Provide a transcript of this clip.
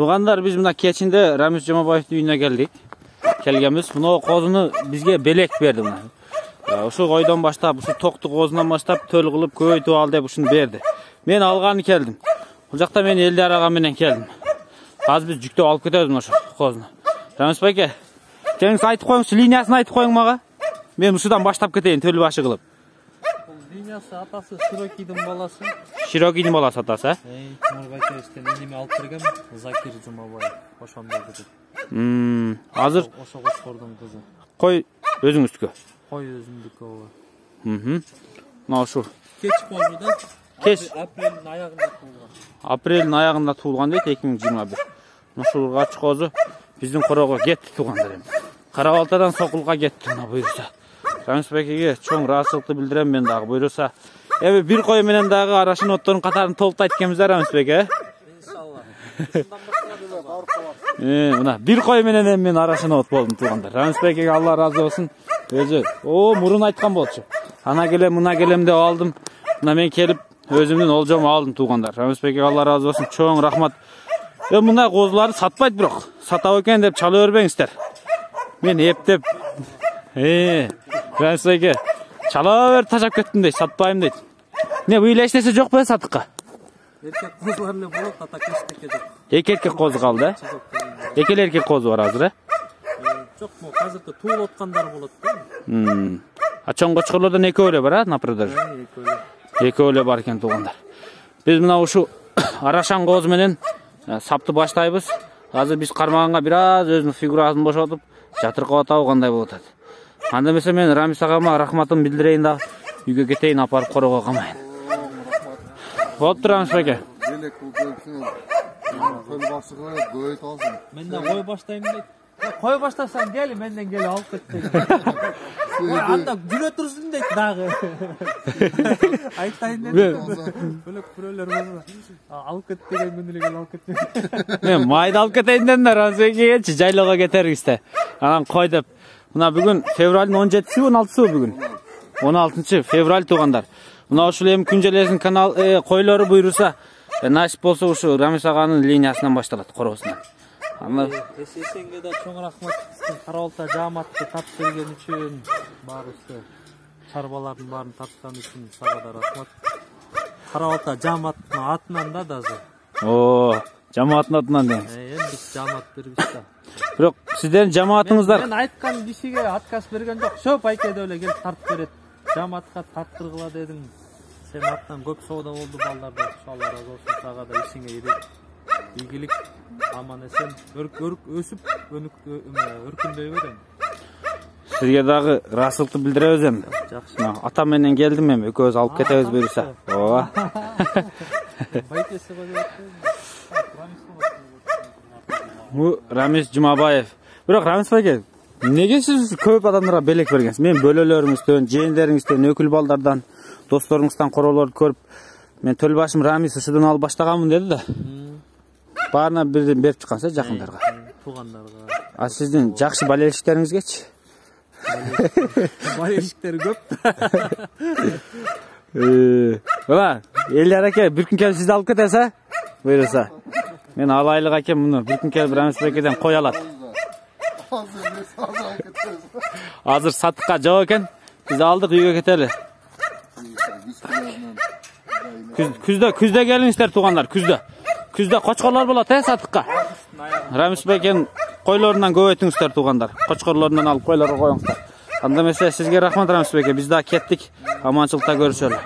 Туғандар, biz mına keçinde Ramiz Jomabаевтың үйіне келдік. Келгенбіз. Мына қозыны бізге белек берді мына. Ошо қойдан баштап, ошо тоқты қозынан баштап төл қылып көйтіп ал деп ушуну берді. Мен алғаны келдім. Бұл жақта мен Элдар аға менен келдім. Қазір біз жүктеп алып кетеміз ошо қозыны. Рамис байке, теңіз айтып қойыңыз, линиясын айтып қойың маға. Мен ушудан баштап кетейін төл башы қылып. Линиясы атасы Широкийдің баласы. Широкийдің баласы атасы, Мурбайкевичтен инеме алып берген Закир Жумабаев. Ошондо кетет. Азыр ошо Кошкордун кызы. Қой өзүңүздүкү. Қой өзүмдүкү ооба. Мына ушу. Кеч козуда. Кеч Апрелдин аягында туулган. Апрелдин аягында туулган дейт 2021. Ушул кач козу биздин корого кетти туугандар эми. Карабалтадан Сокулга кетти мына буйруса. Рамис байкеге чоң ыраазычылыкты билдирем мен дагы буйруса. Эми бир кой менен дагы арашын оттордун катарын толуктайт экенбиз да Рамис байке. Иншалла. Мына бир кой менен эми мен арашын от болдум туугандар. Рамис байкеге Алла ыраазы болсун. Өзү мурун айткан болчу. Ана келем, мына келем деп алдым. Мына мен келип өзүмдүн олжому алдым туугандар. Рамис байкеге Алла ыраазы болсун. Чоң рахмат. Мына козуларды сатпайт бирок. Сатап экен деп чала бербеңиздер. Мен эптеп Рамис байке чала берип тажап кеттим дейт, сатпайм дейт. Не быйыл эчнеси жок бе сатыкка? Эркек козулар эле болот, ата эчтеке жок. Эки эркек козу калды, экели эркек козу бар азыр, Жок, азыркы туулуп аткандар болот да. А чоң кочкорлордон экөө эле бар, на продажа. Экөө эле бар экен туугандар. Биз мына ушу арашан козу менен сапты баштайбыз. Азыр биз кармаганга бир аз өзүнүн фигурасын бошотуп, жатыркап атабы кандай болот атат. Анда эмесе мен Рамис агама рахматымды билдирейин да үйгө кетейин, апарып корого камайын. Болупту Рамис байке. Белек көпсүн. Көл башыгы көйт алсын. Мен да кой баштайм дейт. Кой баштасаң кел, менден кел алып кет дейт. Анда жүрө турсун дейт дагы. Айтайын дедим. Бөлөк бирөөлөр болсо алып кет деген күнү эле алып кет. Мен майды алып кетейин дедим да Рамис байкеге жайлоого кетербизде. Анан кой деп. Мына бүгүн февралдын 17-си, 16-сы бүгүн. 16 февраль туугандар. Мына ушул эми күнжелесин канал койлору буйруса, насип болсо ушу Рамис аганын линиясынан башталат, коросунан. Эсенге да чоң рахмат биздин Карабалта жааматты тартып берген үчүн, баарыбызды чарбалардын баарын тарткан үчүн сага да рахмат. Карабалта жааматтын атынан да дагы. Жамааттын атынан дейм. Биз жаамат бербиз да. Бирок сиздердин жамаатыңыздар мен айткан кишиге отказ берген жок. Шөп айке деп эле келип тартып берет. Жааматка тарттыргыла дедим. Сен аттан көп соода болду балдарда. Алла разы болсун, сага да ишиңе ийгилик, аман эсен өсүп өркүндөй берем. Сизге дагы ыраазычылыкты билдиребиз эми. Жакшы. Атам менен келдим эми, экөөбүз алып кетебиз буйруса. Ооба. Байкеси коет. Рамиз Жумабаев. Бирок Рамис байке, неге сиз көп адамдарга белек бергенсиз? Мен бөлөлөрүңүздөн, жээндериңизден, өкүл балдардан, досторуңуздан короолорду көрүп, мен төл башым Рамис ушудан алып баштаганмын деди да. Баарына бирден берип чыккансыз жакындарга. Туугандарга. А сиздин жакшы болельщиктериңизгечи? Болельщиктер көп. Мына Элдар аке бир күн келип сизди алып кетесе, буйруса. Мен алайлык акем муну бир күн келип Рамис байкеден кой алат. Азыр сатыкка жок экен. Биз алдык, үйгө кетели. Күздө келиңиздер туугандар, күздө. Күздө кочкорлор болот сатыкка. Рамис байкенин койлорунан көбөйтүңүздөр туугандар. Кочкорлорунан алып койлорго коюңуздар. Анда эмесе сизге рахмат Рамис байке. Биз да кеттик. Аманчылыкта көрүшөлү.